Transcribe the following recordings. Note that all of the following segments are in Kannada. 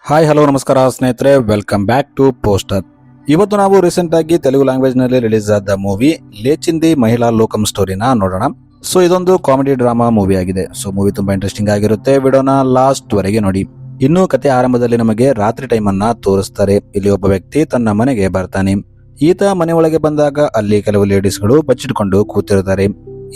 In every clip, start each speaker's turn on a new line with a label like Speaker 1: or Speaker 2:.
Speaker 1: ಹಾಯ್ ಹಲೋ ನಮಸ್ಕಾರ ಸ್ನೇಹಿತರೆ, ವೆಲ್ಕಮ್ ಬ್ಯಾಕ್ ಟು ಪೋಸ್ಟರ್. ಇವತ್ತು ನಾವು ರೀಸೆಂಟ್ ಆಗಿ ತೆಲುಗು ಲ್ಯಾಂಗ್ವೇಜ್ ನಲ್ಲಿ ರಿಲೀಸ್ ಆದ ಮೂವಿ ಲೇಚಿಂದಿ ಮಹಿಳಾ ಲೋಕಂ ಸ್ಟೋರಿನ ನೋಡೋಣ. ಸೊ ಇದೊಂದು ಕಾಮಿಡಿ ಡ್ರಾಮಾ ಮೂವಿ ಆಗಿದೆ. ಸೊ ಮೂವಿ ತುಂಬಾ ಇಂಟ್ರೆಸ್ಟಿಂಗ್ ಆಗಿರುತ್ತೆ. ವಿಡಿಯೋನ ಲಾಸ್ಟ್ ವರೆಗೆ ನೋಡಿ. ಇನ್ನು ಕತೆ ಆರಂಭದಲ್ಲಿ ನಮಗೆ ರಾತ್ರಿ ಟೈಮ್ ಅನ್ನ ತೋರಿಸ್ತಾರೆ. ಇಲ್ಲಿ ಒಬ್ಬ ವ್ಯಕ್ತಿ ತನ್ನ ಮನೆಗೆ ಬರ್ತಾನೆ. ಈತ ಮನೆ ಒಳಗೆ ಬಂದಾಗ ಅಲ್ಲಿ ಕೆಲವು ಲೇಡೀಸ್ ಗಳು ಬಚ್ಚಿಟ್ಕೊಂಡು ಕೂತಿರ್ತಾರೆ.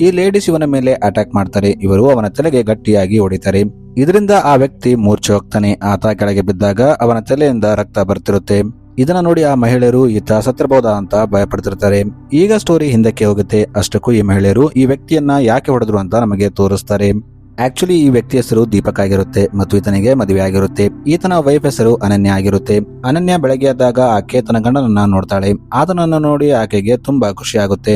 Speaker 1: ಈ ಲೇಡೀಸ್ ಇವನ ಮೇಲೆ ಅಟ್ಯಾಕ್ ಮಾಡ್ತಾರೆ. ಇವರು ಅವನ ತಲೆಗೆ ಗಟ್ಟಿಯಾಗಿ ಹೊಡಿತಾರೆ. ಇದರಿಂದ ಆ ವ್ಯಕ್ತಿ ಮೂರ್ಛೆ ಹೋಗ್ತಾನೆ. ಆತ ಕೆಳಗೆ ಬಿದ್ದಾಗ ಅವನ ತಲೆಯಿಂದ ರಕ್ತ ಬರ್ತಿರುತ್ತೆ. ಇದನ್ನ ನೋಡಿ ಆ ಮಹಿಳೆಯರು ಈತ ಸತ್ತಿರಬಹುದಾ ಅಂತ ಭಯಪಡ್ತಿರ್ತಾರೆ. ಈಗ ಸ್ಟೋರಿ ಹಿಂದಕ್ಕೆ ಹೋಗುತ್ತೆ. ಅಷ್ಟಕ್ಕೂ ಈ ಮಹಿಳೆಯರು ಈ ವ್ಯಕ್ತಿಯನ್ನ ಯಾಕೆ ಹೊಡೆದ್ರು ಅಂತ ನಮಗೆ ತೋರಿಸ್ತಾರೆ. ಆಕ್ಚುಲಿ ಈ ವ್ಯಕ್ತಿ ಹೆಸರು ದೀಪಕ್ ಆಗಿರುತ್ತೆ ಮತ್ತು ಈತನಿಗೆ ಮದುವೆ ಆಗಿರುತ್ತೆ. ಈತನ ವೈಫ್ ಹೆಸರು ಅನನ್ಯ ಆಗಿರುತ್ತೆ. ಅನನ್ಯ ಬೆಳಗ್ಗೆ ಎದ್ದಾಗ ಆಕೆ ತನ್ನ ಗಂಡನನ್ನ ನೋಡ್ತಾಳೆ. ಆತನನ್ನು ನೋಡಿ ಆಕೆಗೆ ತುಂಬಾ ಖುಷಿ ಆಗುತ್ತೆ.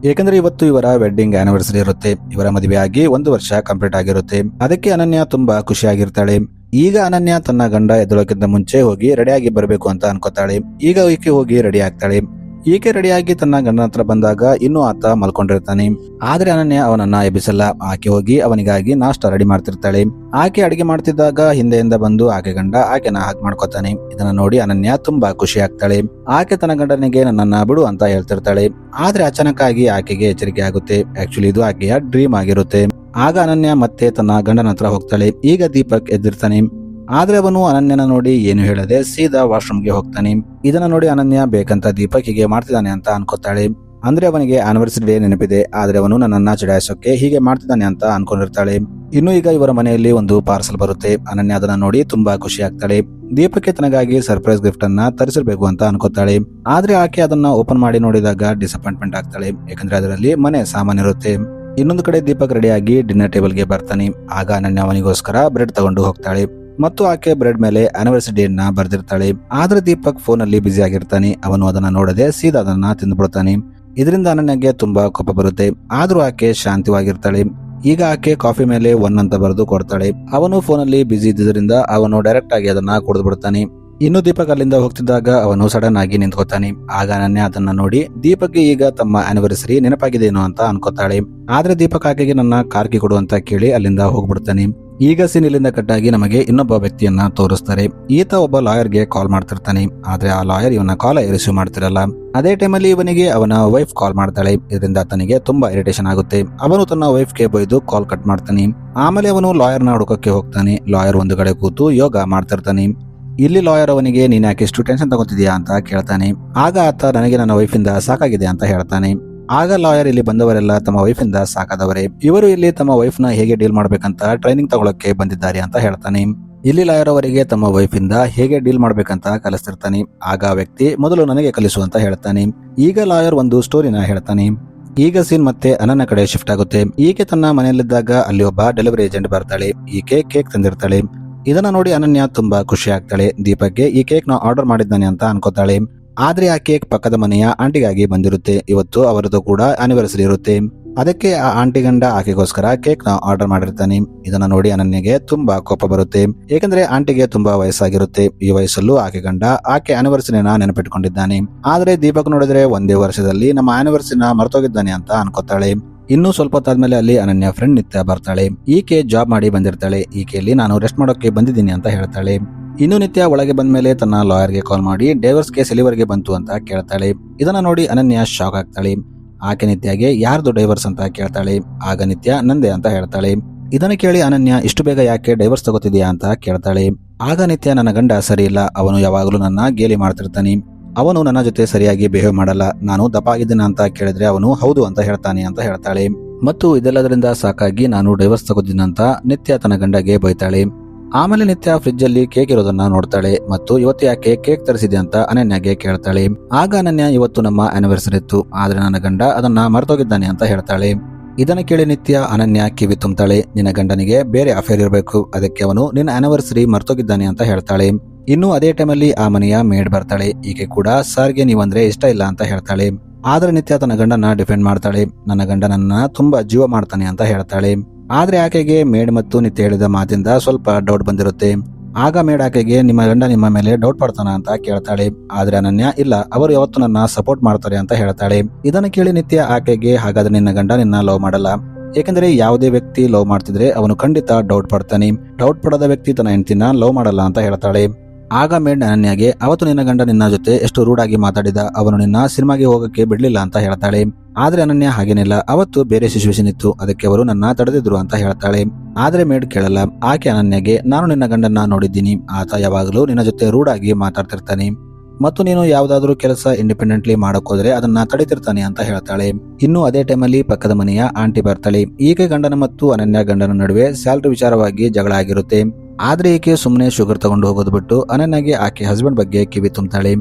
Speaker 1: ಏಕೆಂದ್ರೆ ಇವತ್ತು ಇವರ ವೆಡ್ಡಿಂಗ್ ಆನಿವರ್ಸರಿ ಇರುತ್ತೆ. ಇವರ ಮದುವೆ ಆಗಿ 1 ವರ್ಷ ಕಂಪ್ಲೀಟ್ ಆಗಿರುತ್ತೆ. ಅದಕ್ಕೆ ಅನನ್ಯ ತುಂಬಾ ಖುಷಿಯಾಗಿರ್ತಾಳೆ. ಈಗ ಅನನ್ಯ ತನ್ನ ಗಂಡ ಎದ್ದಳಕ್ಕಿಂತ ಮುಂಚೆ ಹೋಗಿ ರೆಡಿಯಾಗಿ ಬರಬೇಕು ಅಂತ ಅನ್ಕೋತಾಳೆ. ಈಗ ಈಕೆ ಹೋಗಿ ರೆಡಿ ಆಗ್ತಾಳೆ. ಈಕೆ ರೆಡಿಯಾಗಿ ತನ್ನ ಗಂಡನ ಹತ್ರ ಬಂದಾಗ ಇನ್ನೂ ಆತ ಮಲ್ಕೊಂಡಿರ್ತಾನೆ. ಆದ್ರೆ ಅನನ್ಯ ಅವನನ್ನ ಎಬ್ಬಿಸಲ್ಲ. ಆಕೆ ಹೋಗಿ ಅವನಿಗಾಗಿ ನಾಷ್ಟ ರೆಡಿ ಮಾಡ್ತಿರ್ತಾಳೆ. ಆಕೆ ಅಡಿಗೆ ಮಾಡ್ತಿದ್ದಾಗ ಹಿಂದೆಯಿಂದ ಬಂದು ಆಕೆ ಗಂಡ ಆಕೆನ ಹಾಗೆ ಮಾಡ್ಕೋತಾನೆ. ಇದನ್ನ ನೋಡಿ ಅನನ್ಯ ತುಂಬಾ ಖುಷಿ ಆಗ್ತಾಳೆ. ಆಕೆ ತನ್ನ ಗಂಡನಿಗೆ ನನ್ನನ್ನ ಬಿಡು ಅಂತ ಹೇಳ್ತಿರ್ತಾಳೆ. ಆದ್ರೆ ಅಚಾನಕ್ ಆಗಿ ಆಕೆಗೆ ಎಚ್ಚರಿಕೆ ಆಗುತ್ತೆ. ಆಕ್ಚುಲಿ ಇದು ಆಕೆಯ ಡ್ರೀಮ್ ಆಗಿರುತ್ತೆ. ಆಗ ಅನನ್ಯ ಮತ್ತೆ ತನ್ನ ಗಂಡನ ಹತ್ರ ಹೋಗ್ತಾಳೆ. ಈಗ ದೀಪಕ್ ಎದ್ದಿರ್ತಾನೆ. ಆದ್ರೆ ಅವನು ಅನನ್ಯನ ನೋಡಿ ಏನು ಹೇಳದೆ ಸೀದಾ ವಾಶ್ರೂಮ್ಗೆ ಹೋಗ್ತಾನೆ. ಇದನ್ನ ನೋಡಿ ಅನನ್ಯ ಬೇಕಂತ ದೀಪಕ್ ಹೀಗೆ ಮಾಡ್ತಿದ್ದಾನೆ ಅಂತ ಅನ್ಕೋತಾಳೆ. ಅಂದ್ರೆ ಅವನಿಗೆ ಆನಿವರ್ಸರಿ ಡೇ ನೆನಪಿದೆ, ಆದ್ರೆ ಅವನು ನನ್ನನ್ನ ಚುಡಾಯಿಸೋಕೆ ಹೀಗೆ ಮಾಡ್ತಿದ್ದಾನೆ ಅಂತ ಅನ್ಕೊಂಡಿರ್ತಾಳೆ. ಇನ್ನು ಈಗ ಇವರ ಮನೆಯಲ್ಲಿ ಒಂದು ಪಾರ್ಸಲ್ ಬರುತ್ತೆ. ಅನನ್ಯ ಅದನ್ನ ನೋಡಿ ತುಂಬಾ ಖುಷಿ ಆಗ್ತಾಳೆ. ದೀಪಕ್ಕೆ ತನಗಾಗಿ ಸರ್ಪ್ರೈಸ್ ಗಿಫ್ಟ್ ಅನ್ನ ತರಿಸಿರ್ಬೇಕು ಅಂತ ಅನ್ಕೋತಾಳೆ. ಆದ್ರೆ ಆಕೆ ಅದನ್ನ ಓಪನ್ ಮಾಡಿ ನೋಡಿದಾಗ ಡಿಸಪಾಯಿಂಟ್ಮೆಂಟ್ ಆಗ್ತಾಳೆ. ಯಾಕಂದ್ರೆ ಅದರಲ್ಲಿ ಮನೆ ಸಾಮಾನಿರುತ್ತೆ. ಇನ್ನೊಂದು ಕಡೆ ದೀಪಕ್ ರೆಡಿಯಾಗಿ ಡಿನ್ನರ್ ಟೇಬಲ್ ಗೆ ಬರ್ತಾನೆ. ಆಗ ಅನನ್ಯ ಅವನಿಗೋಸ್ಕರ ಬ್ರೆಡ್ ತಗೊಂಡು ಹೋಗ್ತಾಳೆ ಮತ್ತು ಆಕೆ ಬ್ರೆಡ್ ಮೇಲೆ ಆನಿವರ್ಸರಿ ಡೇ ನ ಬರ್ದಿರ್ತಾಳೆ. ಆದ್ರೆ ದೀಪಕ್ ಫೋನ್ ಅಲ್ಲಿ ಬಿಸಿ ಆಗಿರ್ತಾನೆ. ಅವನು ಅದನ್ನ ನೋಡದೆ ಸೀದಾ ಅದನ್ನ ತಿಂದ್ಬಿಡ್ತಾನೆ. ಇದರಿಂದ ಅನನ್ಯಗೆ ತುಂಬಾ ಕೋಪ ಬರುತ್ತೆ. ಆದ್ರೂ ಆಕೆ ಶಾಂತಿವಾಗಿರ್ತಾಳೆ. ಈಗ ಆಕೆ ಕಾಫಿ ಮೇಲೆ 1 ಅಂತ ಬರೆದು ಕೊಡ್ತಾಳೆ. ಅವನು ಫೋನ್ ಅಲ್ಲಿ ಬಿಸಿ ಇದ್ದಿದ್ರಿಂದ ಅವನು ಡೈರೆಕ್ಟ್ ಆಗಿ ಅದನ್ನ ಕುಡಿದು ಬಿಡ್ತಾನೆ. ಇನ್ನು ದೀಪಕ್ ಅಲ್ಲಿಂದ ಹೋಗ್ತಿದ್ದಾಗ ಅವನು ಸಡನ್ ಆಗಿ ನಿಂತ್ಕೋತಾನೆ. ಆಗ ಅನನ್ಯ ಅದನ್ನ ನೋಡಿ ದೀಪಕ್ಗೆ ಈಗ ತಮ್ಮ ಆನಿವರ್ಸರಿ ನೆನಪಾಗಿದೇನೋ ಅಂತ ಅನ್ಕೋತಾಳೆ. ಆದ್ರೆ ದೀಪಕ್ ಆಕೆಗೆ ನನ್ನ ಕಾರ್ಕಿ ಕೊಡು ಅಂತ ಕೇಳಿ ಅಲ್ಲಿಂದ ಹೋಗ್ಬಿಡ್ತಾನೆ. ಈಗ ಸೀನ್ ಇಲ್ಲಿಂದ ಕಟ್ಟಾಗಿ ನಮಗೆ ಇನ್ನೊಬ್ಬ ವ್ಯಕ್ತಿಯನ್ನ ತೋರಿಸ್ತಾರೆ. ಈತ ಒಬ್ಬ ಲಾಯರ್ಗೆ ಕಾಲ್ ಮಾಡ್ತಿರ್ತಾನೆ. ಆದ್ರೆ ಆ ಲಾಯರ್ ಇವನ ಕಾಲ್ ರಿಸೀವ್ ಮಾಡ್ತಿರಲ್ಲ. ಅದೇ ಟೈಮಲ್ಲಿ ಇವನಿಗೆ ಅವನ ವೈಫ್ ಕಾಲ್ ಮಾಡ್ತಾಳೆ. ಇದರಿಂದ ಆತನಿಗೆ ತುಂಬಾ ಇರಿಟೇಷನ್ ಆಗುತ್ತೆ. ಅವನು ತನ್ನ ವೈಫ್ಗೆ ಬೈದು ಕಾಲ್ ಕಟ್ ಮಾಡ್ತಾನೆ. ಆಮೇಲೆ ಅವನು ಲಾಯರ್ನ ಹುಡುಕಕ್ಕೆ ಹೋಗ್ತಾನೆ. ಲಾಯರ್ ಒಂದು ಕಡೆ ಕೂತು ಯೋಗ ಮಾಡ್ತಿರ್ತಾನೆ. ಇಲ್ಲಿ ಲಾಯರ್ ಅವನಿಗೆ ನೀನ್ ಯಾಕೆ ಎಷ್ಟು ಟೆನ್ಷನ್ ತಗೋತಿದ್ಯಾ ಅಂತ ಕೇಳ್ತಾನೆ. ಆಗ ಆತ ನನಗೆ ನನ್ನ ವೈಫಿಂದ ಸಾಕಾಗಿದೆ ಅಂತ ಹೇಳ್ತಾನೆ. ಆಗ ಲಾಯರ್ ಇಲ್ಲಿ ಬಂದವರೆಲ್ಲ ತಮ್ಮ ವೈಫಿಂದ ಸಾಕಾದವರೇ. ಇವರು ಇಲ್ಲಿ ತಮ್ಮ ವೈಫ್ ನ ಹೇಗೆ ಡೀಲ್ ಮಾಡ್ಬೇಕಂತ ಟ್ರೈನಿಂಗ್ ತಗೊಳಕ್ಕೆ ಬಂದಿದ್ದಾರೆ ಅಂತ ಹೇಳ್ತಾನೆ. ಇಲ್ಲಿ ಲಾಯರ್ ಅವರಿಗೆ ತಮ್ಮ ವೈಫಿಂದ ಹೇಗೆ ಡೀಲ್ ಮಾಡ್ಬೇಕಂತ ಕಲಿಸ್ತಿರ್ತಾನೆ. ಆಗ ವ್ಯಕ್ತಿ ಮೊದಲು ನನಗೆ ಕಲಿಸು ಅಂತ ಹೇಳ್ತಾನೆ. ಈಗ ಲಾಯರ್ ಒಂದು ಸ್ಟೋರಿನ ಹೇಳ್ತಾನೆ. ಈಗ ಸೀನ್ ಮತ್ತೆ ಅನನ್ಯ ಕಡೆ ಶಿಫ್ಟ್ ಆಗುತ್ತೆ. ಈಕೆ ತನ್ನ ಮನೆಯಲ್ಲಿದ್ದಾಗ ಅಲ್ಲಿ ಒಬ್ಬ ಡೆಲಿವರಿ ಏಜೆಂಟ್ ಬರ್ತಾಳೆ. ಈಕೆ ಕೇಕ್ ತಂದಿರ್ತಾಳೆ. ಇದನ್ನ ನೋಡಿ ಅನನ್ಯ ತುಂಬಾ ಖುಷಿ ಆಗ್ತಾಳೆ. ದೀಪಕ್ಗೆ ಈ ಕೇಕ್ ನ ಆರ್ಡರ್ ಮಾಡಿದ್ದಾನೆ ಅಂತ ಅನ್ಕೋತಾಳೆ. ಆದ್ರೆ ಆ ಕೇಕ್ ಪಕ್ಕದ ಮನೆಯ ಆಂಟಿಗಾಗಿ ಬಂದಿರುತ್ತೆ. ಇವತ್ತು ಅವರದ್ದು ಕೂಡ ಆನಿವರ್ಸರಿ ಇರುತ್ತೆ. ಅದಕ್ಕೆ ಆ ಆಂಟಿ ಗಂಡ ಆಕೆಗೋಸ್ಕರ ಕೇಕ್ ನ ಆರ್ಡರ್ ಮಾಡಿರ್ತಾನೆ. ಇದನ್ನ ನೋಡಿ ಅನನ್ಯಗೆ ತುಂಬಾ ಕೋಪ ಬರುತ್ತೆ. ಏಕೆಂದ್ರೆ ಆಂಟಿಗೆ ತುಂಬಾ ವಯಸ್ಸಾಗಿರುತ್ತೆ. ಈ ವಯಸ್ಸಲ್ಲೂ ಆಕೆ ಗಂಡ ಆಕೆ ಆನಿವರ್ಸರಿನ ನೆನಪಿಟ್ಕೊಂಡಿದ್ದಾನೆ. ಆದ್ರೆ ದೀಪಕ್ ನೋಡಿದ್ರೆ 1 ವರ್ಷದಲ್ಲಿ ನಮ್ಮ ಆನಿವರ್ಸರಿನ ಮರ್ತೋಗಿದ್ದಾನೆ ಅಂತ ಅನ್ಕೋತಾಳೆ. ಇನ್ನು ಸ್ವಲ್ಪ ಹೊತ್ತಾದ್ಮೇಲೆ ಅಲ್ಲಿ ಅನನ್ಯ ಫ್ರೆಂಡ್ ನಿತ್ಯ ಬರ್ತಾಳೆ. ಈಕೆ ಜಾಬ್ ಮಾಡಿ ಬಂದಿರ್ತಾಳೆ. ಈಕೆಯಲ್ಲಿ ನಾನು ರೆಸ್ಟ್ ಮಾಡೋಕೆ ಬಂದಿದ್ದೀನಿ ಅಂತ ಹೇಳ್ತಾಳೆ. ಇನ್ನು ನಿತ್ಯ ಒಳಗೆ ಬಂದ್ಮೇಲೆ ತನ್ನ ಲಾಯರ್ಗೆ ಕಾಲ್ ಮಾಡಿ ಡೈವರ್ಸ್ ಕೇಸ್ ಎಲ್ಲಿವರೆಗೆ ಬಂತು ಅಂತ ಕೇಳ್ತಾಳೆ. ಇದನ್ನ ನೋಡಿ ಅನನ್ಯ ಶಾಕ್ ಆಗ್ತಾಳೆ. ಆಕೆ ನಿತ್ಯಗೆ ಯಾರ್ದು ಡೈವರ್ಸ್ ಅಂತ ಕೇಳ್ತಾಳೆ. ಆಗ ನಿತ್ಯ ನಂದೆ ಅಂತ ಹೇಳ್ತಾಳೆ. ಇದನ್ನ ಕೇಳಿ ಅನನ್ಯ ಇಷ್ಟು ಬೇಗ ಯಾಕೆ ಡೈವರ್ಸ್ ತಗೋತಿದ್ಯಾ ಅಂತ ಕೇಳ್ತಾಳೆ. ಆಗ ನಿತ್ಯ ನನ್ನ ಗಂಡ ಸರಿ ಇಲ್ಲ. ಅವನು ಯಾವಾಗಲೂ ನನ್ನ ಗೇಲಿ ಮಾಡ್ತಿರ್ತಾನೆ. ಅವನು ನನ್ನ ಜೊತೆ ಸರಿಯಾಗಿ ಬಿಹೇವ್ ಮಾಡಲ್ಲ. ನಾನು ದಪ್ಪ ಆಗಿದ್ದೇನೆ ಅಂತ ಕೇಳಿದ್ರೆ ಅವನು ಹೌದು ಅಂತ ಹೇಳ್ತಾನೆ ಅಂತ ಹೇಳ್ತಾಳೆ. ಮತ್ತು ಇದೆಲ್ಲದರಿಂದ ಸಾಕಾಗಿ ನಾನು ಡೈವರ್ಸ್ ತಗೋದಿನಂತ ನಿತ್ಯ ತನ್ನ ಗಂಡಗೆ ಬೈತಾಳೆ. ಆಮೇಲೆ ನಿತ್ಯ ಫ್ರಿಜ್ ಅಲ್ಲಿ ಕೇಕ್ ಇರೋದನ್ನ ನೋಡ್ತಾಳೆ ಮತ್ತು ಇವತ್ತು ಯಾಕೆ ಕೇಕ್ ತರಿಸಿದೆ ಅಂತ ಅನನ್ಯಗೆ ಕೇಳ್ತಾಳೆ. ಆಗ ಅನನ್ಯ ಇವತ್ತು ನಮ್ಮ ಆನಿವರ್ಸರಿ ಇತ್ತು, ಆದ್ರೆ ನನ್ನ ಗಂಡ ಅದನ್ನ ಮರ್ತೋಗಿದ್ದಾನೆ ಅಂತ ಹೇಳ್ತಾಳೆ. ಇದನ್ನ ಕೇಳಿ ನಿತ್ಯ ಅನನ್ಯ ಕಿವಿ ತುಂಬ್ತಾಳೆ. ನಿನ್ನ ಗಂಡನಿಗೆ ಬೇರೆ ಅಫೇರ್ ಇರಬೇಕು, ಅದಕ್ಕೆ ಅವನು ನಿನ್ನ ಆನಿವರ್ಸರಿ ಮರ್ತೋಗಿದ್ದಾನೆ ಅಂತ ಹೇಳ್ತಾಳೆ. ಇನ್ನು ಅದೇ ಟೈಮಲ್ಲಿ ಆ ಮನೆಯ ಮೇಡ್ ಬರ್ತಾಳೆ. ಈಕೆ ಕೂಡ ಸರ್ಗೆ ನೀವಂದ್ರೆ ಇಷ್ಟ ಇಲ್ಲ ಅಂತ ಹೇಳ್ತಾಳೆ. ಆದ್ರೆ ನಿತ್ಯ ತನ್ನ ಗಂಡನ ಡಿಫೆಂಡ್ ಮಾಡ್ತಾಳೆ. ನನ್ನ ಗಂಡ ನನ್ನ ತುಂಬಾ ಜೀವ ಮಾಡ್ತಾನೆ ಅಂತ ಹೇಳ್ತಾಳೆ. ಆದ್ರೆ ಆಕೆಗೆ ಮೇಡ್ ಮತ್ತು ನಿತ್ಯ ಹೇಳಿದ ಮಾತಿಂದ ಸ್ವಲ್ಪ ಡೌಟ್ ಬಂದಿರುತ್ತೆ. ಆಗ ಮೇಡ್ ಆಕೆಗೆ ನಿಮ್ಮ ಗಂಡ ನಿಮ್ಮ ಮೇಲೆ ಡೌಟ್ ಪಡ್ತಾನ ಅಂತ ಕೇಳ್ತಾಳೆ. ಆದ್ರೆ ಅನನ್ಯ ಇಲ್ಲ, ಅವರು ಯಾವತ್ತು ನನ್ನ ಸಪೋರ್ಟ್ ಮಾಡ್ತಾರೆ ಅಂತ ಹೇಳ್ತಾಳೆ. ಇದನ್ನ ಕೇಳಿ ನಿತ್ಯ ಆಕೆಗೆ ಹಾಗಾದ್ರೆ ನಿನ್ನ ಗಂಡ ನಿನ್ನ ಲವ್ ಮಾಡಲ್ಲ, ಏಕೆಂದರೆ ಯಾವುದೇ ವ್ಯಕ್ತಿ ಲವ್ ಮಾಡ್ತಿದ್ರೆ ಅವನು ಖಂಡಿತ ಡೌಟ್ ಪಡ್ತಾನೆ. ಡೌಟ್ ಪಡದ ವ್ಯಕ್ತಿ ತನ್ನ ಹೆಂಡತಿನ ಲವ್ ಮಾಡಲ್ಲ ಅಂತ ಹೇಳ್ತಾಳೆ. ಆಗ ಮೇಡ್ ಅನನ್ಯಗೆ ಅವತ್ತು ನಿನ್ನ ಗಂಡ ನಿನ್ನ ಜೊತೆ ಎಷ್ಟು ರೂಡ್ ಆಗಿ ಮಾತಾಡಿದ, ಅವನು ನಿನ್ನ ಸಿನಿಮಾಗೆ ಹೋಗಕ್ಕೆ ಬಿಡ್ಲಿಲ್ಲ ಅಂತ ಹೇಳ್ತಾಳೆ. ಆದ್ರೆ ಅನನ್ಯ ಹಾಗೇನಿಲ್ಲ, ಅವತ್ತು ಬೇರೆ ಸಿಚುವೇಶನ್ ಇತ್ತು, ಅದಕ್ಕೆ ಅವರು ನನ್ನ ತಡೆದಿದ್ರು ಅಂತ ಹೇಳ್ತಾಳೆ. ಆದ್ರೆ ಮೇಡ್ ಕೇಳಲ್ಲ. ಆಕೆ ಅನನ್ಯಗೆ, ನಾನು ನಿನ್ನ ಗಂಡನ್ನ ನೋಡಿದ್ದೀನಿ, ಆತ ಯಾವಾಗಲೂ ನಿನ್ನ ಜೊತೆ ರೂಡ್ ಆಗಿ ಮಾತಾಡ್ತಿರ್ತಾನೆ ಮತ್ತು ನೀನು ಯಾವ್ದಾದ್ರು ಕೆಲಸ ಇಂಡಿಪೆಂಡೆಂಟ್ಲಿ ಮಾಡೋಕೋದ್ರೆ ಅದನ್ನ ತಡಿತಿರ್ತಾನೆ ಅಂತ ಹೇಳ್ತಾಳೆ. ಇನ್ನು ಅದೇ ಟೈಮಲ್ಲಿ ಪಕ್ಕದ ಮನೆಯ ಆಂಟಿ ಬರ್ತಾಳೆ. ಈಕೆ ಗಂಡನ ಮತ್ತು ಅನನ್ಯ ಗಂಡನ ನಡುವೆ ಸ್ಯಾಲರಿ ವಿಚಾರವಾಗಿ ಜಗಳ ಆಗಿರುತ್ತೆ. ಆದ್ರೆ ಈಕೆ ಸುಮ್ಮನೆ ಶುಗರ್ ತಗೊಂಡು ಹೋಗೋದು ಬಿಟ್ಟು ಅನನ್ಯಗೆ ಆಕೆ ಹಸ್ಬೆಂಡ್ ಬಗ್ಗೆ ಕಿವಿ ತುಂಬ್ತಾಳೆ.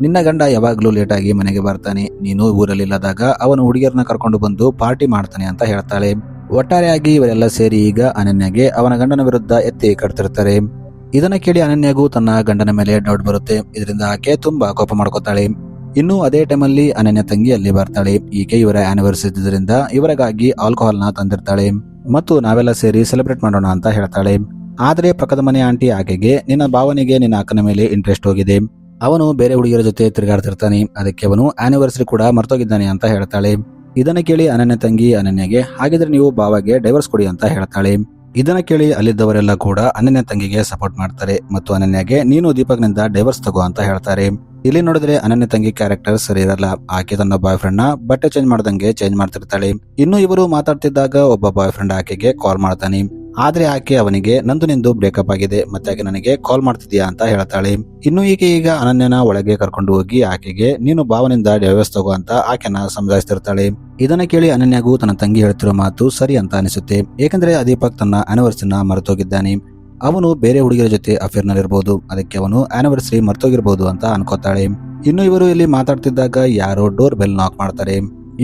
Speaker 1: ನಿನ್ನ ಗಂಡ ಯಾವಾಗ್ಲೂ ಲೇಟ್ ಆಗಿ ಮನೆಗೆ ಬರ್ತಾನೆ, ನೀನು ಊರಲ್ಲಿ ಇಲ್ಲದಾಗ ಅವನು ಹುಡುಗಿಯರನ್ನ ಕರ್ಕೊಂಡು ಬಂದು ಪಾರ್ಟಿ ಮಾಡ್ತಾನೆ ಅಂತ ಹೇಳ್ತಾಳೆ. ಒಟ್ಟಾರೆಯಾಗಿ ಇವರೆಲ್ಲ ಸೇರಿ ಈಗ ಅನನ್ಯಗೆ ಅವನ ಗಂಡನ ವಿರುದ್ಧ ಎತ್ತಿ ಕಟ್ತಿರ್ತಾರೆ. ಇದನ್ನ ಕೇಳಿ ಅನನ್ಯಗೂ ತನ್ನ ಗಂಡನ ಮೇಲೆ ಡೌಟ್ ಬರುತ್ತೆ. ಇದರಿಂದ ಆಕೆ ತುಂಬಾ ಕೋಪ ಮಾಡ್ಕೋತಾಳೆ. ಇನ್ನು ಅದೇ ಟೈಮಲ್ಲಿ ಅನನ್ಯ ತಂಗಿ ಅಲ್ಲಿ ಬರ್ತಾಳೆ. ಈಕೆ ಇವರ ಆನಿವರ್ಸರಿ ಇದ್ರಿಂದ ಇವರಿಗಾಗಿ ಆಲ್ಕೋಹಾಲ್ ನ ತಂದಿರ್ತಾಳೆ ಮತ್ತು ನಾವೆಲ್ಲ ಸೇರಿ ಸೆಲೆಬ್ರೇಟ್ ಮಾಡೋಣ ಅಂತ ಹೇಳ್ತಾಳೆ. ಆದ್ರೆ ಪಕ್ಕದ ಮನೆ ಆಂಟಿ ಆಕೆಗೆ, ನಿನ್ನ ಭಾವನೆಗೆ ನಿನ್ನ ಅಕ್ಕನ ಮೇಲೆ ಇಂಟ್ರೆಸ್ಟ್ ಹೋಗಿದೆ, ಅವನು ಬೇರೆ ಹುಡುಗಿಯರ ಜೊತೆ ತಿರುಗಾಡ್ತಿರ್ತಾನೆ, ಅದಕ್ಕೆ ಅವನು ಆನಿವರ್ಸರಿ ಕೂಡ ಮರ್ತೋಗಿದ್ದಾನೆ ಅಂತ ಹೇಳ್ತಾಳೆ. ಇದನ್ನ ಕೇಳಿ ಅನನ್ಯ ತಂಗಿ ಅನನ್ಯಗೆ, ಹಾಗಿದ್ರೆ ನೀವು ಭಾವಗೆ ಡೈವರ್ಸ್ ಕೊಡಿ ಅಂತ ಹೇಳ್ತಾಳೆ. ಇದನ್ನ ಕೇಳಿ ಅಲ್ಲಿದ್ದವರೆಲ್ಲ ಕೂಡ ಅನನ್ಯ ತಂಗಿಗೆ ಸಪೋರ್ಟ್ ಮಾಡ್ತಾರೆ ಮತ್ತು ಅನನ್ಯಗೆ, ನೀನು ದೀಪಕ್ನಿಂದ ಡೈವರ್ಸ್ ತಗೋ ಅಂತ ಹೇಳ್ತಾರೆ. ಇಲ್ಲಿ ನೋಡಿದ್ರೆ ಅನನ್ಯ ತಂಗಿ ಕ್ಯಾರೆಕ್ಟರ್ ಸರಿ ಇರಲ್ಲ. ಆಕೆ ತನ್ನ ಬಾಯ್ ಫ್ರೆಂಡ್ ನ ಬಟ್ಟೆ ಚೇಂಜ್ ಮಾಡ್ದಂಗೆ ಚೇಂಜ್ ಮಾಡ್ತಿರ್ತಾಳೆ. ಇನ್ನು ಇವರು ಮಾತಾಡ್ತಿದ್ದಾಗ ಒಬ್ಬ ಬಾಯ್ ಫ್ರೆಂಡ್ ಆಕೆಗೆ ಕಾಲ್ ಮಾಡ್ತಾನೆ. ಆದ್ರೆ ಆಕೆ ಅವನಿಗೆ, ನಂದು ನಿಂದು ಬ್ರೇಕಪ್ ಆಗಿದೆ, ಮತ್ತೆ ಆಕೆ ನನಗೆ ಕಾಲ್ ಮಾಡ್ತಿದ್ಯಾ ಅಂತ ಹೇಳ್ತಾಳೆ. ಇನ್ನು ಈಕೆ ಈಗ ಅನನ್ಯನ ಒಳಗೆ ಕರ್ಕೊಂಡು ಹೋಗಿ ಆಕೆಗೆ, ನೀನು ಭಾವನಿಂದ ಡೈವರ್ಸ್ ತಗೋ ಅಂತ ಆಕೆನ ಸಮಜಾಯಿಸ್ತಿರ್ತಾಳೆ. ಇದನ್ನ ಕೇಳಿ ಅನನ್ಯಗೂ ತನ್ನ ತಂಗಿ ಹೇಳ್ತಿರೋ ಮಾತು ಸರಿ ಅಂತ ಅನಿಸುತ್ತೆ. ಏಕೆಂದ್ರೆ ದೀಪಕ್ ತನ್ನ ಆನಿವರ್ಸರಿನ ಮರೆತೋಗಿದ್ದಾನೆ, ಅವನು ಬೇರೆ ಹುಡುಗಿಯರ ಜೊತೆ ಅಫೇರ್ ನಲ್ಲಿರ್ಬೋದು, ಅದಕ್ಕೆ ಅವನು ಆನಿವರ್ಸರಿ ಮರ್ತೋಗಿರ್ಬೋದು ಅಂತ ಅನ್ಕೋತಾಳೆ. ಇನ್ನು ಇವರು ಇಲ್ಲಿ ಮಾತಾಡ್ತಿದ್ದಾಗ ಯಾರೋ ಡೋರ್ ಬೆಲ್ ನಾಕ್ ಮಾಡ್ತಾರೆ.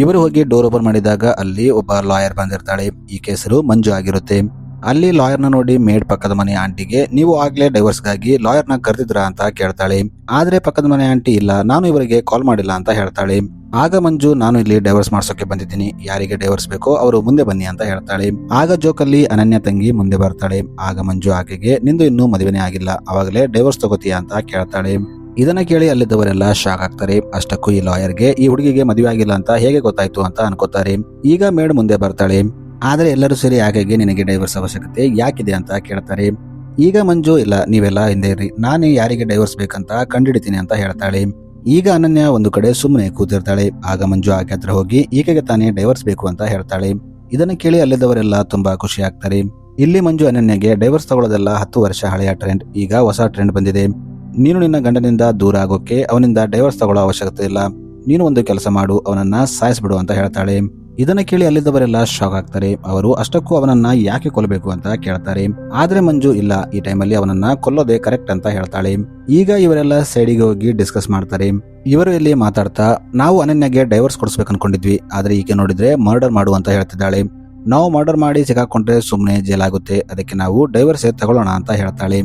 Speaker 1: ಇವರು ಹೋಗಿ ಡೋರ್ ಓಪನ್ ಮಾಡಿದಾಗ ಅಲ್ಲಿ ಒಬ್ಬ ಲಾಯರ್ ಬಂದಿರ್ತಾಳೆ. ಈ ಹೆಸರು ಮಂಜು ಆಗಿರುತ್ತೆ. ಅಲ್ಲಿ ಲಾಯರ್ನ ನೋಡಿ ಮೇಡ್ ಪಕ್ಕದ ಮನೆ ಆಂಟಿಗೆ, ನೀವು ಆಗ್ಲೇ ಡೈವರ್ಸ್ಗಾಗಿ ಲಾಯರ್ನ ಕರೆದಿದ್ರಾ ಅಂತ ಕೇಳ್ತಾಳೆ. ಆದ್ರೆ ಪಕ್ಕದ ಮನೆ ಆಂಟಿ, ಇಲ್ಲ, ನಾನು ಇವರಿಗೆ ಕಾಲ್ ಮಾಡಿಲ್ಲ ಅಂತ ಹೇಳ್ತಾಳೆ. ಆಗ ಮಂಜು, ನಾನು ಇಲ್ಲಿ ಡೈವರ್ಸ್ ಮಾಡ್ಸೋಕೆ ಬಂದಿದ್ದೀನಿ, ಯಾರಿಗೆ ಡೈವರ್ಸ್ ಬೇಕೋ ಅವರು ಮುಂದೆ ಬನ್ನಿ ಅಂತ ಹೇಳ್ತಾಳೆ. ಆಗ ಜೋಕಲ್ಲಿ ಅನನ್ಯ ತಂಗಿ ಮುಂದೆ ಬರ್ತಾಳೆ. ಆಗ ಮಂಜು ಆಕೆಗೆ, ನಿಂದು ಇನ್ನೂ ಮದುವೆನೇ ಆಗಿಲ್ಲ, ಅವಾಗಲೇ ಡೈವರ್ಸ್ ತಗೋತೀಯಾ ಅಂತ ಕೇಳ್ತಾಳೆ. ಇದನ್ನ ಕೇಳಿ ಅಲ್ಲಿದ್ದವರೆಲ್ಲ ಶಾಕ್ ಆಗ್ತಾರೆ. ಅಷ್ಟಕ್ಕೂ ಈ ಲಾಯರ್ಗೆ ಈ ಹುಡುಗಿಗೆ ಮದುವೆ ಆಗಿಲ್ಲ ಅಂತ ಹೇಗೆ ಗೊತ್ತಾಯ್ತು ಅಂತ ಅನ್ಕೋತಾರೆ. ಈಗ ಮೇಡ್ ಮುಂದೆ ಬರ್ತಾಳೆ. ಆದ್ರೆ ಎಲ್ಲರೂ ಸೇರಿ ಆಕೆಗೆ, ನಿನಗೆ ಡೈವರ್ಸ್ ಅವಶ್ಯಕತೆ ಯಾಕಿದೆ ಅಂತ ಕೇಳ್ತಾರೆ. ಈಗ ಮಂಜು, ಇಲ್ಲ, ನೀವೆಲ್ಲ ಹಿಂದೆ ಇರ್ರಿ, ನಾನೇ ಯಾರಿಗೆ ಡೈವರ್ಸ್ ಬೇಕಂತ ಕಂಡಿಡಿತೀನಿ ಅಂತ ಹೇಳ್ತಾಳೆ. ಈಗ ಅನನ್ಯ ಒಂದು ಕಡೆ ಸುಮ್ಮನೆ ಕೂತಿರ್ತಾಳೆ. ಆಗ ಮಂಜು ಆಕೆ ಹತ್ರ ಹೋಗಿ ಈಕೆಗೆ ತಾನೇ ಡೈವರ್ಸ್ ಬೇಕು ಅಂತ ಹೇಳ್ತಾಳೆ. ಇದನ್ನ ಕೇಳಿ ಅಲ್ಲಿದ್ದವರೆಲ್ಲ ತುಂಬಾ ಖುಷಿ ಆಗ್ತಾರೆ. ಇಲ್ಲಿ ಮಂಜು ಅನನ್ಯಗೆ, ಡೈವರ್ಸ್ ತಗೊಳ್ಳೋದೆಲ್ಲ 10 ವರ್ಷ ಹಳೆಯ ಟ್ರೆಂಡ್, ಈಗ ಹೊಸ ಟ್ರೆಂಡ್ ಬಂದಿದೆ, ನೀನು ನಿನ್ನ ಗಂಡನಿಂದ ದೂರ ಆಗೋಕೆ ಅವನಿಂದ ಡೈವರ್ಸ್ ತಗೊಳ್ಳೋ ಅವಶ್ಯಕತೆ ಇಲ್ಲ, ನೀನು ಒಂದು ಕೆಲಸ ಮಾಡು, ಅವನನ್ನ ಸಾಯಿಸ್ಬಿಡು ಅಂತ ಹೇಳ್ತಾಳೆ. ಇದನ್ನ ಕೇಳಿ ಅಲ್ಲಿದ್ದವರೆಲ್ಲ ಶಾಕ್ ಆಗ್ತಾರೆ. ಅವರು ಅಷ್ಟಕ್ಕೂ ಅವನನ್ನ ಯಾಕೆ ಕೊಲ್ಲಬೇಕು ಅಂತ ಕೇಳ್ತಾರೆ. ಆದ್ರೆ ಮಂಜು, ಇಲ್ಲ, ಈ ಟೈಮಲ್ಲಿ ಅವನನ್ನ ಕೊಲ್ಲೋದೇ ಕರೆಕ್ಟ್ ಅಂತ ಹೇಳ್ತಾಳೆ. ಈಗ ಇವರೆಲ್ಲ ಸೈಡಿಗೆ ಹೋಗಿ ಡಿಸ್ಕಸ್ ಮಾಡ್ತಾರೆ. ಇವರು ಇಲ್ಲಿ ಮಾತಾಡ್ತಾ, ನಾವು ಅನನ್ಯಗೆ ಡೈವರ್ಸ್ ಕೊಡಿಸ್ಬೇಕು ಅನ್ಕೊಂಡಿದ್ವಿ, ಆದ್ರೆ ಈಕೆ ನೋಡಿದ್ರೆ ಮರ್ಡರ್ ಮಾಡು ಅಂತ ಹೇಳ್ತಿದ್ದಾಳೆ, ನಾವು ಮರ್ಡರ್ ಮಾಡಿ ಸಿಕ್ಕಾಕೊಂಡ್ರೆ ಸುಮ್ಮನೆ ಜೈಲಾಗುತ್ತೆ, ಅದಕ್ಕೆ ನಾವು ಡೈವರ್ಸ್ ತಗೊಳ್ಳೋಣ ಅಂತ ಹೇಳ್ತಾಳೆ.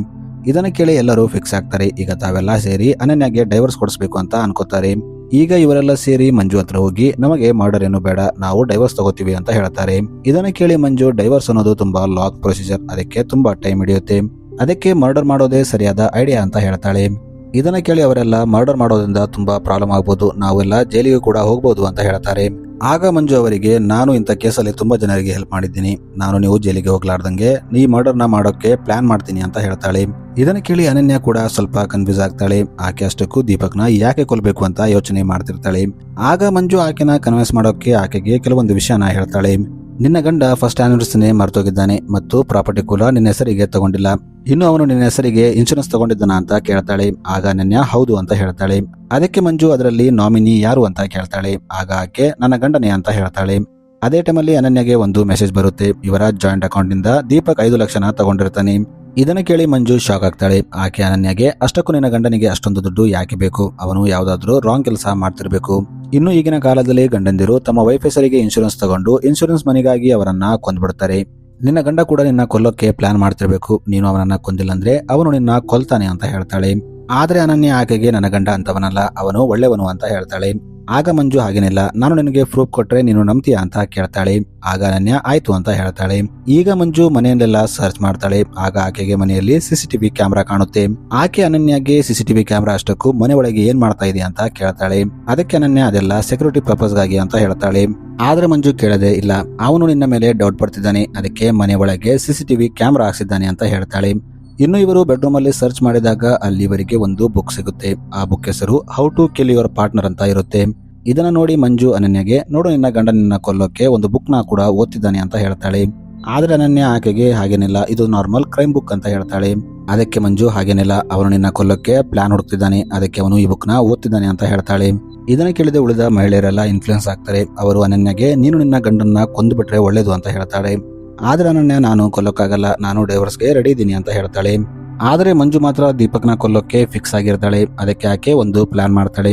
Speaker 1: ಇದನ್ನ ಕೇಳಿ ಎಲ್ಲರೂ ಫಿಕ್ಸ್ ಆಗ್ತಾರೆ. ಈಗ ತಾವೆಲ್ಲ ಸೇರಿ ಅನನ್ಯಗೆ ಡೈವರ್ಸ್ ಕೊಡಿಸ್ಬೇಕು ಅಂತ ಅನ್ಕೋತಾರೆ. ಈಗ ಇವರೆಲ್ಲ ಸೇರಿ ಮಂಜು ಹತ್ರ ಹೋಗಿ, ನಮಗೆ ಮರ್ಡರ್ ಏನು ಬೇಡ, ನಾವು ಡೈವರ್ಸ್ ತಗೋತೀವಿ ಅಂತ ಹೇಳ್ತಾರೆ. ಇದನ್ನ ಕೇಳಿ ಮಂಜು, ಡೈವರ್ಸ್ ಅನ್ನೋದು ತುಂಬಾ ಲಾಂಗ್ ಪ್ರೊಸೀಜರ್, ಅದಕ್ಕೆ ತುಂಬಾ ಟೈಮ್ ಹಿಡಿಯುತ್ತೆ, ಅದಕ್ಕೆ ಮರ್ಡರ್ ಮಾಡೋದೇ ಸರಿಯಾದ ಐಡಿಯಾ ಅಂತ ಹೇಳ್ತಾಳೆ. ಇದನ್ನ ಕೇಳಿ ಅವರೆಲ್ಲ, ಮರ್ಡರ್ ಮಾಡೋದ್ರಿಂದ ತುಂಬಾ ಪ್ರಾಬ್ಲಮ್ ಆಗ್ಬೋದು, ನಾವೆಲ್ಲ ಜೈಲಿಗೆ ಕೂಡ ಹೋಗ್ಬೋದು ಅಂತ ಹೇಳ್ತಾರೆ. ಆಗ ಮಂಜು ಅವರಿಗೆ, ನಾನು ಇಂಥ ಕೇಸಲ್ಲಿ ತುಂಬಾ ಜನರಿಗೆ ಹೆಲ್ಪ್ ಮಾಡಿದ್ದೀನಿ, ನಾನು ನೀವು ಜೈಲಿಗೆ ಹೋಗ್ಲಾರ್ದಂಗೆ ಈ ಮರ್ಡರ್ನ ಮಾಡೋಕೆ ಪ್ಲಾನ್ ಮಾಡ್ತೀನಿ ಅಂತ ಹೇಳ್ತಾಳೆ. ಇದನ್ನ ಕೇಳಿ ಅನನ್ಯ ಕೂಡ ಸ್ವಲ್ಪ ಕನ್ಫ್ಯೂಸ್ ಆಗ್ತಾಳೆ. ಆಕೆ ಅಷ್ಟಕ್ಕೂ ದೀಪಕ್ನ ಯಾಕೆ ಕೊಲ್ಬೇಕು ಅಂತ ಯೋಚನೆ ಮಾಡ್ತಿರ್ತಾಳೆ. ಆಗ ಮಂಜು ಆಕೆನ ಕನ್ವಿನ್ಸ್ ಮಾಡೋಕೆ ಆಕೆಗೆ ಕೆಲವೊಂದು ವಿಷಯನ ಹೇಳ್ತಾಳೆ. ನಿನ್ನ ಗಂಡ ಫಸ್ಟ್ ಆನಿವರ್ಸರಿನೇ ಮರ್ತೋಗಿದ್ದಾನೆ ಮತ್ತು ಪ್ರಾಪರ್ಟಿ ಕೂಡ ನಿನ್ನ ಹೆಸರಿಗೆ ತಗೊಂಡಿಲ್ಲ, ಇನ್ನು ಅವನು ನಿನ್ನ ಹೆಸರಿಗೆ ಇನ್ಶೂರೆನ್ಸ್ ತಗೊಂಡಿದ್ದಾನ ಅಂತ ಕೇಳ್ತಾಳೆ. ಆಗ ಅನನ್ಯ ಹೌದು ಅಂತ ಹೇಳ್ತಾಳೆ. ಅದಕ್ಕೆ ಮಂಜು, ಅದರಲ್ಲಿ ನಾಮಿನಿ ಯಾರು ಅಂತ ಕೇಳ್ತಾಳೆ. ಆಗ ಆಕೆ ನನ್ನ ಗಂಡನೇ ಅಂತ ಹೇಳ್ತಾಳೆ. ಅದೇ ಟೈಮಲ್ಲಿ ಅನನ್ಯಗೆ ಒಂದು ಮೆಸೇಜ್ ಬರುತ್ತೆ. ಇವರ ಜಾಯಿಂಟ್ ಅಕೌಂಟ್ ನಿಂದ ದೀಪಕ್ 5 ಲಕ್ಷನ ತಗೊಂಡಿರ್ತಾನೆ. ಇದನ್ನ ಕೇಳಿ ಮಂಜು ಶಾಕ್ ಆಗ್ತಾಳೆ. ಆಕೆ ಅನನ್ಯಗೆ, ಅಷ್ಟಕ್ಕೂ ನಿನ್ನ ಗಂಡನಿಗೆ ಅಷ್ಟೊಂದು ದುಡ್ಡು ಯಾಕೆ ಬೇಕು, ಅವನು ಯಾವ್ದಾದ್ರು ರಾಂಗ್ ಕೆಲಸ ಮಾಡ್ತಿರ್ಬೇಕು. ಇನ್ನು ಈಗಿನ ಕಾಲದಲ್ಲಿ ಗಂಡಂದಿರು ತಮ್ಮ ವೈಫ್ ಹೆಸರಿಗೆ ಇನ್ಶೂರೆನ್ಸ್ ತಗೊಂಡು ಇನ್ಶೂರೆನ್ಸ್ ಮನಿಗಾಗಿ ಅವರನ್ನ ಕೊಂದ್ಬಿಡ್ತಾರೆ. ನಿನ್ನ ಗಂಡ ಕೂಡ ನಿನ್ನ ಕೊಲ್ಲೋಕೆ ಪ್ಲಾನ್ ಮಾಡ್ತಿರ್ಬೇಕು, ನೀನು ಅವನನ್ನ ಕೊಂದಿಲ್ಲ ಅಂದ್ರೆ ಅವನು ನಿನ್ನ ಕೊಲ್ತಾನೆ ಅಂತ ಹೇಳ್ತಾಳೆ. ಆದ್ರೆ ಅನನ್ಯ ಆಕೆಗೆ, ನನ್ನ ಗಂಡ ಅಂತವನಲ್ಲ, ಅವನು ಒಳ್ಳೆಯವನು ಅಂತ ಹೇಳ್ತಾಳೆ. ಆಗ ಮಂಜು, ಹಾಗೇನಿಲ್ಲ, ನಾನು ನಿನಗೆ ಪ್ರೂಫ್ ಕೊಟ್ರೆ ನೀನು ನಂಬ್ತೀಯಾ ಅಂತ ಕೇಳ್ತಾಳೆ. ಆಗ ಅನನ್ಯ ಆಯ್ತು ಅಂತ ಹೇಳ್ತಾಳೆ. ಈಗ ಮಂಜು ಮನೆಯಲ್ಲೆಲ್ಲ ಸರ್ಚ್ ಮಾಡ್ತಾಳೆ. ಆಗ ಆಕೆಗೆ ಮನೆಯಲ್ಲಿ ಸಿಸಿಟಿವಿ ಕ್ಯಾಮೆರಾ ಕಾಣುತ್ತೆ. ಆಕೆ ಅನನ್ಯಗೆ, ಸಿಸಿಟಿವಿ ಕ್ಯಾಮೆರಾ ಅಷ್ಟಕ್ಕೂ ಮನೆ ಒಳಗೆ ಏನ್ ಮಾಡ್ತಾ ಇದೆ ಅಂತ ಕೇಳ್ತಾಳೆ. ಅದಕ್ಕೆ ಅನನ್ಯ, ಅದೆಲ್ಲ ಸೆಕ್ಯೂರಿಟಿ ಪರ್ಪಸ್ಗಾಗಿ ಅಂತ ಹೇಳ್ತಾಳೆ. ಆದ್ರೆ ಮಂಜು ಕೇಳದೆ, ಇಲ್ಲ, ಅವನು ನಿನ್ನ ಮೇಲೆ ಡೌಟ್ ಪಡ್ತಿದ್ದಾನೆ, ಅದಕ್ಕೆ ಮನೆ ಒಳಗೆ ಸಿಸಿಟಿವಿ ಕ್ಯಾಮೆರಾ ಹಾಕ್ಸಿದ್ದಾನೆ ಅಂತ ಹೇಳ್ತಾಳೆ. ಇನ್ನು ಇವರು ಬೆಡ್ರೂಮ್ ಅಲ್ಲಿ ಸರ್ಚ್ ಮಾಡಿದಾಗ ಅಲ್ಲಿ ಇವರಿಗೆ ಒಂದು ಬುಕ್ ಸಿಗುತ್ತೆ. ಆ ಬುಕ್ ಹೆಸರು how to kill your partner ಅಂತ ಇರುತ್ತೆ. ಇದನ್ನ ನೋಡಿ ಮಂಜು ಅನನ್ಯಗೆ, ನೋಡು ನಿನ್ನ ಗಂಡ ನಿನ್ನ ಕೊಲ್ಲೋಕೆ ಒಂದು ಬುಕ್ ನ ಕೂಡ ಓದ್ತಿದ್ದಾನೆ ಅಂತ ಹೇಳ್ತಾಳೆ. ಆದ್ರೆ ಅನನ್ಯ ಆಕೆಗೆ ಹಾಗೇನಿಲ್ಲ, ಇದು ನಾರ್ಮಲ್ ಕ್ರೈಮ್ ಬುಕ್ ಅಂತ ಹೇಳ್ತಾಳೆ. ಅದಕ್ಕೆ ಮಂಜು ಹಾಗೇನಿಲ್ಲ, ಅವನು ನಿನ್ನ ಕೊಲ್ಲೋಕೆ ಪ್ಲಾನ್ ಹುಡುಕ್ತಿದ್ದಾನೆ, ಅದಕ್ಕೆ ಅವನು ಈ ಬುಕ್ ನ ಓದ್ತಿದ್ದಾನೆ ಅಂತ ಹೇಳ್ತಾಳೆ. ಇದನ್ನ ಕೇಳಿದ ಉಳಿದ ಮಹಿಳೆಯರೆಲ್ಲ ಇನ್ಫ್ಲೂಯೆನ್ಸ್ ಆಗ್ತಾರೆ. ಅವರು ಅನನ್ಯಗೆ ನೀನು ನಿನ್ನ ಗಂಡನ್ನ ಕೊಂದು ಬಿಟ್ರೆ ಒಳ್ಳೇದು ಅಂತ ಹೇಳ್ತಾಳೆ. ಆದ್ರೆ ಅನನ್ಯ ನಾನು ಕೊಲ್ಲೋಕ್ಕಾಗಲ್ಲ, ನಾನು ಡೈವರ್ಸ್ಗೆ ರೆಡಿ ಇದ್ದೀನಿ ಅಂತ ಹೇಳ್ತಾಳೆ. ಆದ್ರೆ ಮಂಜು ಮಾತ್ರ ದೀಪಕ್ನ ಕೊಲ್ಲೋಕೆ ಫಿಕ್ಸ್ ಆಗಿರ್ತಾಳೆ. ಅದಕ್ಕೆ ಆಕೆ ಒಂದು ಪ್ಲಾನ್ ಮಾಡ್ತಾಳೆ.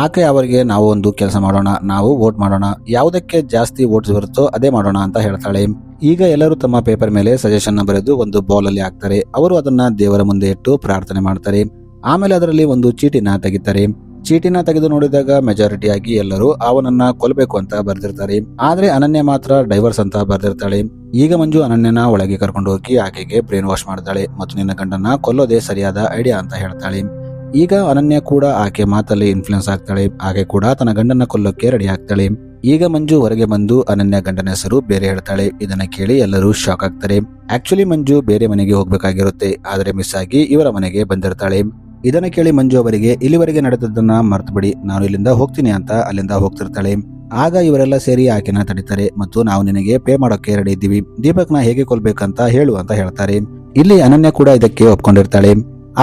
Speaker 1: ಆಕೆ ಅವರಿಗೆ ನಾವು ಒಂದು ಕೆಲಸ ಮಾಡೋಣ, ನಾವು ವೋಟ್ ಮಾಡೋಣ, ಯಾವುದಕ್ಕೆ ಜಾಸ್ತಿ ವೋಟ್ಸ್ ಬರುತ್ತೋ ಅದೇ ಮಾಡೋಣ ಅಂತ ಹೇಳ್ತಾಳೆ. ಈಗ ಎಲ್ಲರೂ ತಮ್ಮ ಪೇಪರ್ ಮೇಲೆ ಸಜೆಷನ್ ಬರೆದು ಒಂದು ಬಾಲ್ ಅಲ್ಲಿ ಹಾಕ್ತಾರೆ. ಅವರು ಅದನ್ನ ದೇವರ ಮುಂದೆ ಇಟ್ಟು ಪ್ರಾರ್ಥನೆ ಮಾಡ್ತಾರೆ. ಆಮೇಲೆ ಅದರಲ್ಲಿ ಒಂದು ಚೀಟಿನ ತೆಗಿತಾರೆ. ಚೀಟಿನ ತೆಗೆದು ನೋಡಿದಾಗ ಮೆಜಾರಿಟಿ ಆಗಿ ಎಲ್ಲರೂ ಅವನನ್ನ ಕೊಲ್ಲಬೇಕು ಅಂತ ಬರ್ದಿರ್ತಾರೆ. ಆದ್ರೆ ಅನನ್ಯ ಮಾತ್ರ ಡೈವರ್ಸ್ ಅಂತ ಬರ್ದಿರ್ತಾಳೆ. ಈಗ ಮಂಜು ಅನನ್ಯನ ಒಳಗೆ ಕರ್ಕೊಂಡು ಹೋಗಿ ಆಕೆಗೆ ಬ್ರೇನ್ ವಾಶ್ ಮಾಡ್ತಾಳೆ ಮತ್ತು ನಿನ್ನ ಗಂಡನ್ನ ಕೊಲ್ಲೋದೇ ಸರಿಯಾದ ಐಡಿಯಾ ಅಂತ ಹೇಳ್ತಾಳೆ. ಈಗ ಅನನ್ಯ ಕೂಡ ಆಕೆ ಮಾತಲ್ಲಿ ಇನ್ಫ್ಲೂಯೆನ್ಸ್ ಆಗ್ತಾಳೆ. ಆಕೆ ಕೂಡ ತನ್ನ ಗಂಡನ್ನ ಕೊಲ್ಲೋಕೆ ರೆಡಿ ಆಗ್ತಾಳೆ. ಈಗ ಮಂಜು ಹೊರಗೆ ಬಂದು ಅನನ್ಯ ಗಂಡನ ಹೆಸರು ಬೇರೆ ಹೇಳ್ತಾಳೆ. ಇದನ್ನ ಕೇಳಿ ಎಲ್ಲರೂ ಶಾಕ್ ಆಗ್ತಾರೆ. ಆಕ್ಚುಲಿ ಮಂಜು ಬೇರೆ ಮನೆಗೆ ಹೋಗ್ಬೇಕಾಗಿರುತ್ತೆ, ಆದ್ರೆ ಮಿಸ್ ಆಗಿ ಇವರ ಮನೆಗೆ ಬಂದಿರ್ತಾಳೆ. ಇದನ್ನ ಕೇಳಿ ಮಂಜು ಅವರಿಗೆ ಇಲ್ಲಿವರೆಗೆ ನಡೆದದನ್ನ ಮರ್ತು ಬಿಡಿ, ನಾನು ಇಲ್ಲಿಂದ ಹೋಗ್ತೀನಿ ಅಂತ ಅಲ್ಲಿಂದ ಹೋಗ್ತಿರ್ತಾಳೆ. ಆಗ ಇವರೆಲ್ಲ ಸೇರಿ ಆಕೆನ ತಡಿತಾರೆ ಮತ್ತು ನಾವು ನಿನಗೆ ಪೇ ಮಾಡೋಕೆ ರೆಡಿ ಇದ್ದೀವಿ, ದೀಪಕ್ನ ಹೇಗೆ ಕೊಲ್ಬೇಕಂತ ಹೇಳು ಅಂತ ಹೇಳ್ತಾರೆ. ಇಲ್ಲಿ ಅನನ್ಯ ಕೂಡ ಇದಕ್ಕೆ ಒಪ್ಕೊಂಡಿರ್ತಾಳೆ.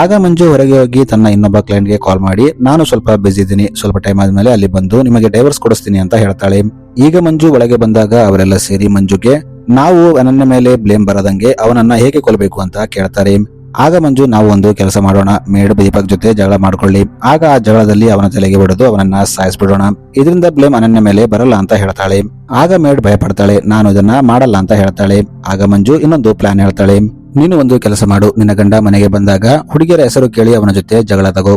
Speaker 1: ಆಗ ಮಂಜು ಹೊರಗೆ ಹೋಗಿ ತನ್ನ ಇನ್ನೊಬ್ಬ ಕ್ಲೈಂಟ್ಗೆ ಕಾಲ್ ಮಾಡಿ, ನಾನು ಸ್ವಲ್ಪ ಬಿಸಿ ಇದ್ದೀನಿ, ಸ್ವಲ್ಪ ಟೈಮ್ ಆದ್ಮೇಲೆ ಅಲ್ಲಿ ಬಂದು ನಿಮಗೆ ಡೈವರ್ಸ್ ಕೊಡಿಸ್ತೀನಿ ಅಂತ ಹೇಳ್ತಾಳೆ. ಈಗ ಮಂಜು ಒಳಗೆ ಬಂದಾಗ ಅವರೆಲ್ಲ ಸೇರಿ ಮಂಜುಗೆ ನಾವು ಅನನ್ಯ ಮೇಲೆ ಬ್ಲೇಮ್ ಬರದಂಗೆ ಅವನನ್ನ ಹೇಗೆ ಕೊಲ್ಲಬೇಕು ಅಂತ ಕೇಳ್ತಾರೆ. ಆಗ ಮಂಜು ನಾವು ಒಂದು ಕೆಲಸ ಮಾಡೋಣ, ಮೇಡ್ ದೀಪಕ್ ಜೊತೆ ಜಗಳ ಮಾಡ್ಕೊಳ್ಳಿ, ಆಗ ಆ ಜಗಳದಲ್ಲಿ ಅವನ ತಲೆಗೆ ಹೊಡೆದು ಅವನನ್ನ ಸಾಯಿಸ್ಬಿಡೋಣ, ಇದರಿಂದ ಬ್ಲೇಮ್ ಅನನ್ಯ ಮೇಲೆ ಬರಲ್ಲ ಅಂತ ಹೇಳ್ತಾಳೆ. ಆಗ ಮೇಡ್ ಭಯಪಡ್ತಾಳೆ, ನಾನು ಇದನ್ನ ಮಾಡಲ್ಲ ಅಂತ ಹೇಳ್ತಾಳೆ. ಆಗ ಮಂಜು ಇನ್ನೊಂದು ಪ್ಲಾನ್ ಹೇಳ್ತಾಳೆ. ನೀನು ಒಂದು ಕೆಲಸ ಮಾಡು, ನಿನ್ನ ಗಂಡ ಮನೆಗೆ ಬಂದಾಗ ಹುಡುಗಿಯರ ಹೆಸರು ಕೇಳಿ ಅವನ ಜೊತೆ ಜಗಳ ತಗೋ,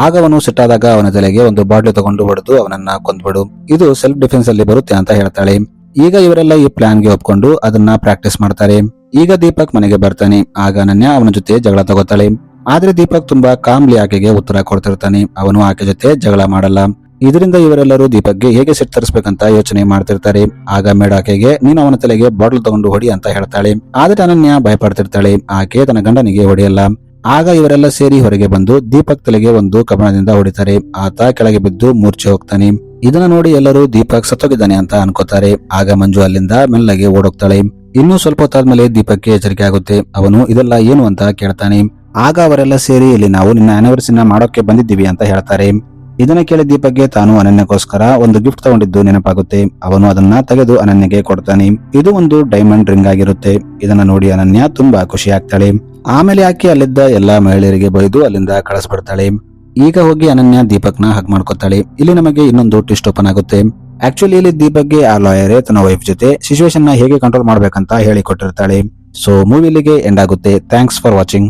Speaker 1: ಆಗ ಅವನು ಸಿಟ್ಟಾದಾಗ ಅವನ ತಲೆಗೆ ಒಂದು ಬಾಟ್ಲು ತಗೊಂಡು ಹೊಡೆದು ಅವನನ್ನ ಕೊಂದ್ಬಿಡು, ಇದು ಸೆಲ್ಫ್ ಡಿಫೆನ್ಸ್ ಅಲ್ಲಿ ಬರುತ್ತೆ ಅಂತ ಹೇಳ್ತಾಳೆ. ಈಗ ಇವರೆಲ್ಲ ಈ ಪ್ಲಾನ್ ಗೆ ಒಪ್ಕೊಂಡು ಅದನ್ನ ಪ್ರಾಕ್ಟೀಸ್ ಮಾಡ್ತಾರೆ. ಈಗ ದೀಪಕ್ ಮನೆಗೆ ಬರ್ತಾನೆ. ಆಗ ಅನನ್ಯ ಅವನ ಜೊತೆ ಜಗಳ ತಗೋತಾಳೆ. ಆದ್ರೆ ದೀಪಕ್ ತುಂಬಾ ಕಾಮ್ಲಿ ಆಕೆಗೆ ಉತ್ತರ ಕೊಡ್ತಿರ್ತಾನೆ. ಅವನು ಆಕೆ ಜೊತೆ ಜಗಳ ಮಾಡಲ್ಲ. ಇದರಿಂದ ಇವರೆಲ್ಲರೂ ದೀಪಕ್ಗೆ ಹೇಗೆ ಸಿಟ್ಟು ತರಿಸ್ಬೇಕಂತ ಯೋಚನೆ ಮಾಡ್ತಿರ್ತಾರೆ. ಆಗ ಮೇಡ್ ಆಕೆಗೆ ನೀನು ಅವನ ತಲೆಗೆ ಬಾಟ್ಲು ತಗೊಂಡು ಹೊಡಿ ಅಂತ ಹೇಳ್ತಾಳೆ. ಆದ್ರೆ ಅನನ್ಯ ಭಯಪಡ್ತಿರ್ತಾಳೆ, ಆಕೆ ತನ್ನ ಗಂಡನಿಗೆ ಹೊಡೆಯಲ್ಲ. ಆಗ ಇವರೆಲ್ಲ ಸೇರಿ ಹೊರಗೆ ಬಂದು ದೀಪಕ್ ತಲೆಗೆ ಒಂದು ಕಬ್ಬಣದಿಂದ ಹೊಡಿತಾರೆ. ಆತ ಕೆಳಗೆ ಬಿದ್ದು ಮೂರ್ಛೆ ಹೋಗ್ತಾನೆ. ಇದನ್ನ ನೋಡಿ ಎಲ್ಲರೂ ದೀಪಕ್ ಸತ್ತೋಗಿದ್ದಾನೆ ಅಂತ ಅನ್ಕೋತಾರೆ. ಆಗ ಮಂಜು ಅಲ್ಲಿಂದ ಮೆಲ್ಲಗೆ ಓಡೋಗ್ತಾಳೆ. ಇನ್ನು ಸ್ವಲ್ಪ ಹೊತ್ತಾದ್ಮೇಲೆ ದೀಪಕ್ಗೆ ಎಚ್ಚರಿಕೆ ಆಗುತ್ತೆ. ಅವನು ಇದೆಲ್ಲ ಏನು ಅಂತ ಕೇಳ್ತಾನೆ. ಆಗ ಅವರೆಲ್ಲ ಸೇರಿ ಇಲ್ಲಿ ನಾವು ನಿನ್ನ ಆನಿವರ್ಸರಿನ ಮಾಡೋಕೆ ಬಂದಿದ್ದೀವಿ ಅಂತ ಹೇಳ್ತಾರೆ. ಇದನ್ನ ಕೇಳಿ ದೀಪಕ್ಗೆ ತಾನು ಅನನ್ಯಕ್ಕೋಸ್ಕರ ಒಂದು ಗಿಫ್ಟ್ ತಗೊಂಡಿದ್ದು ನೆನಪಾಗುತ್ತೆ. ಅವನು ಅದನ್ನ ತೆಗೆದು ಅನನ್ಯಗೆ ಕೊಡ್ತಾನೆ. ಇದು ಒಂದು ಡೈಮಂಡ್ ರಿಂಗ್ ಆಗಿರುತ್ತೆ. ಇದನ್ನ ನೋಡಿ ಅನನ್ಯ ತುಂಬಾ ಖುಷಿ ಆಗ್ತಾಳೆ. ಆಮೇಲೆ ಆಕೆ ಅಲ್ಲಿದ್ದ ಎಲ್ಲಾ ಮಹಿಳೆಯರಿಗೆ ಬೈದು ಅಲ್ಲಿಂದ ಕಳಿಸ್ಬಿಡ್ತಾಳೆ. ಈಗ ಹೋಗಿ ಅನನ್ಯ ದೀಪಕ್ನ ಹಗ್ ಮಾಡ್ಕೊತಾಳೆ. ಇಲ್ಲಿ ನಮಗೆ ಇನ್ನೊಂದು ಟ್ವಿಸ್ಟ್ ಓಪನ್ ಆಗುತ್ತೆ. ಆಕ್ಚುಲಿ ಇಲ್ಲಿ ದೀಪಕ್ಗೆ ಆ ಲಾಯರೇ ತನ್ನ ವೈಫ್ ಜೊತೆ ಸಿಚುವೇಶನ್ ನ ಹೇಗೆ ಕಂಟ್ರೋಲ್ ಮಾಡ್ಬೇಕಂತ ಹೇಳಿಕೊಟ್ಟಿರ್ತಾಳೆ. ಸೊ ಮೂವಿ ಇಲ್ಲಿಗೆ ಎಂಡ್ ಆಗುತ್ತೆ. Thanks for watching.